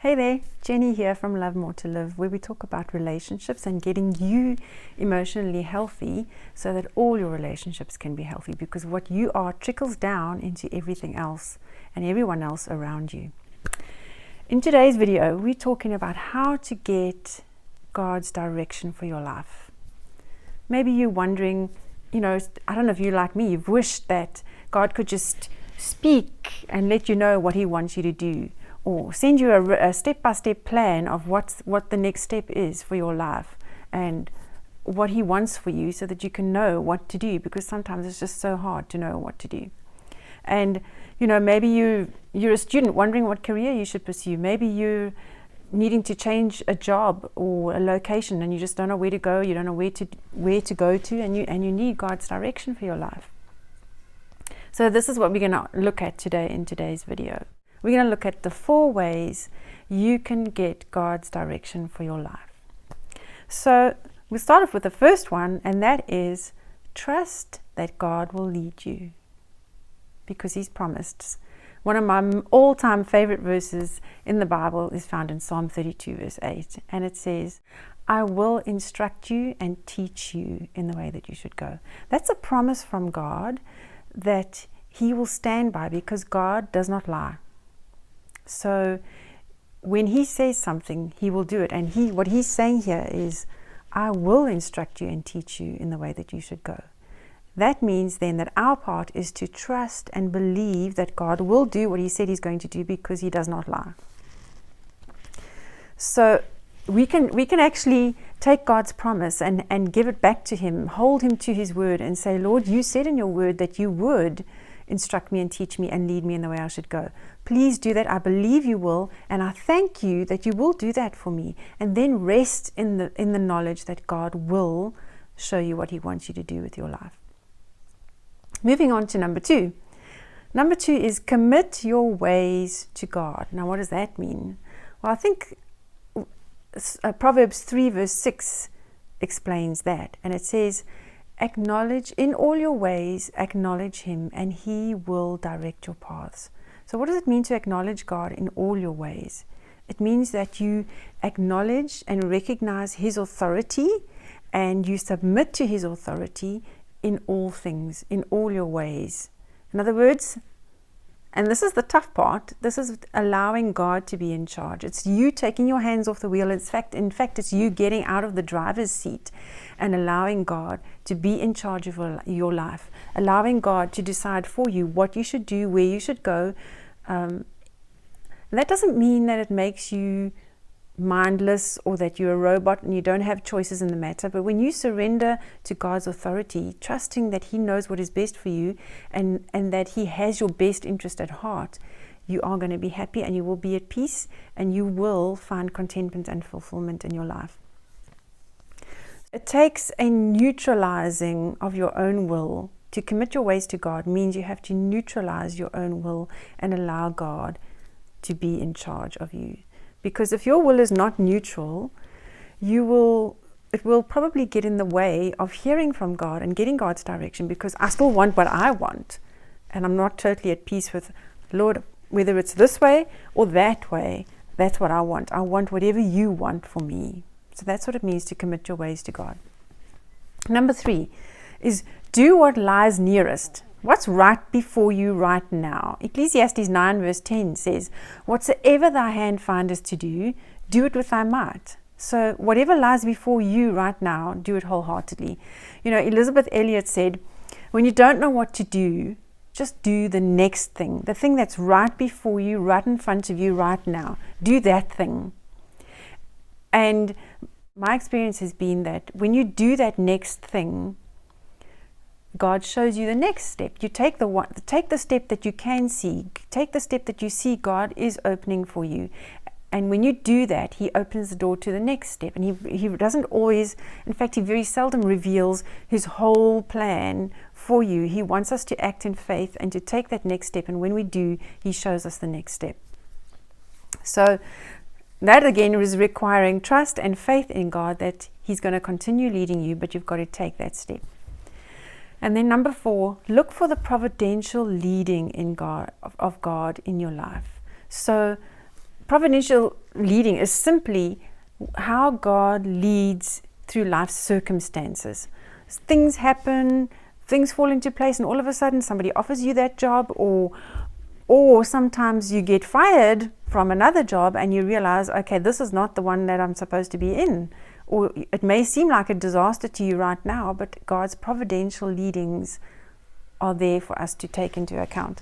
Hey there, Jenny here from Lovemore to Live, where we talk about relationships and getting you emotionally healthy so that all your relationships can be healthy, because what you are trickles down into everything else and everyone else around you. In today's video, we're talking about how to get God's direction for your life. Maybe you're wondering, I don't know if you're like me, you've wished that God could just speak and let you know what He wants you to do, or send you a step-by-step plan of what the next step is for your life and what He wants for you, so that you can know what to do, because sometimes it's just so hard to know what to do. And maybe you're a student wondering what career you should pursue. Maybe you're needing to change a job or a location and you just don't know where to go, you don't know where to go to, and you need God's direction for your life. So this is what we're going to look at today in today's video. We're going to look at the 4 ways you can get God's direction for your life. So we'll start off with the first one, and that is trust that God will lead you, because He's promised. One of my all-time favorite verses in the Bible is found in Psalm 32 verse 8, and it says, "I will instruct you and teach you in the way that you should go." That's a promise from God that He will stand by, because God does not lie. So when He says something, He will do it. And what He's saying here is, I will instruct you and teach you in the way that you should go. That means then that our part is to trust and believe that God will do what He said He's going to do, because He does not lie. So we can actually take God's promise and give it back to Him, hold Him to His word and say, Lord, you said in your word that you would instruct me and teach me and lead me in the way I should go. Please do that. I believe you will, and I thank you that you will do that for me. And then rest in the knowledge that God will show you what He wants you to do with your life. Moving on to number 2. Number 2 is commit your ways to God. Now, what does that mean? Well, I think Proverbs 3 verse 6 explains that, and it says, acknowledge in all your ways, acknowledge Him, and He will direct your paths. So what does it mean to acknowledge God in all your ways? It means that you acknowledge and recognize His authority, and you submit to His authority in all things, in all your ways. In other words, and this is the tough part, this is allowing God to be in charge. It's you taking your hands off the wheel. In fact, it's you getting out of the driver's seat and allowing God to be in charge of your life, allowing God to decide for you what you should do, where you should go. And that doesn't mean that it makes you mindless or that you're a robot and you don't have choices in the matter. But when you surrender to God's authority, trusting that He knows what is best for you and that He has your best interest at heart, you are going to be happy and you will be at peace, and you will find contentment and fulfillment in your life. It takes a neutralizing of your own will. To commit your ways to God means you have to neutralize your own will and allow God to be in charge of you. Because if your will is not neutral, it will probably get in the way of hearing from God and getting God's direction, because I still want what I want, and I'm not totally at peace with, Lord, whether it's this way or that way, that's what I want. I want whatever you want for me. So that's what it means to commit your ways to God. Number 3 is do what lies nearest. What's right before you right now? Ecclesiastes 9 verse 10 says, whatsoever thy hand findeth to do, do it with thy might. So whatever lies before you right now, do it wholeheartedly. Elizabeth Elliot said, when you don't know what to do, just do the next thing. The thing that's right before you, right in front of you right now. Do that thing. And my experience has been that when you do that next thing, God shows you the next step. You take the step that you can see. Take the step that you see God is opening for you. And when you do that, He opens the door to the next step. And He doesn't always, in fact, He very seldom reveals His whole plan for you. He wants us to act in faith and to take that next step. And when we do, He shows us the next step. So that again is requiring trust and faith in God that He's going to continue leading you, but you've got to take that step. And then number 4, look for the providential leading of God in your life. So providential leading is simply how God leads through life's circumstances. Things happen, things fall into place, and all of a sudden somebody offers you that job, or sometimes you get fired from another job and you realize, okay, this is not the one that I'm supposed to be in. Or it may seem like a disaster to you right now, but God's providential leadings are there for us to take into account.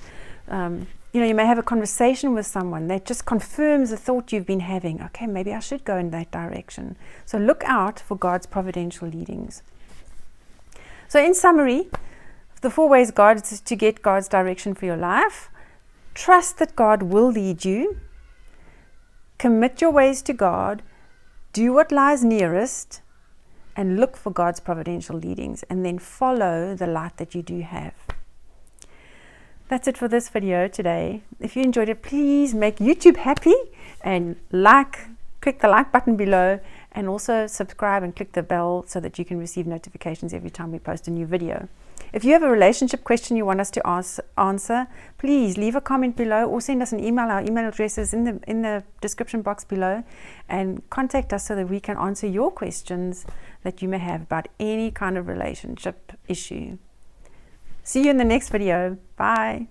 You may have a conversation with someone that just confirms the thought you've been having. Okay, maybe I should go in that direction. So look out for God's providential leadings. So in summary, the 4 ways to get God's direction for your life: trust that God will lead you, commit your ways to God, do what lies nearest, and look for God's providential leadings, and then follow the light that you do have. That's it for this video today. If you enjoyed it, please make YouTube happy and click the like button below, and also subscribe and click the bell so that you can receive notifications every time we post a new video. If you have a relationship question you want us to answer, please leave a comment below or send us an email. Our email address is in the description box below, and contact us so that we can answer your questions that you may have about any kind of relationship issue. See you in the next video. Bye.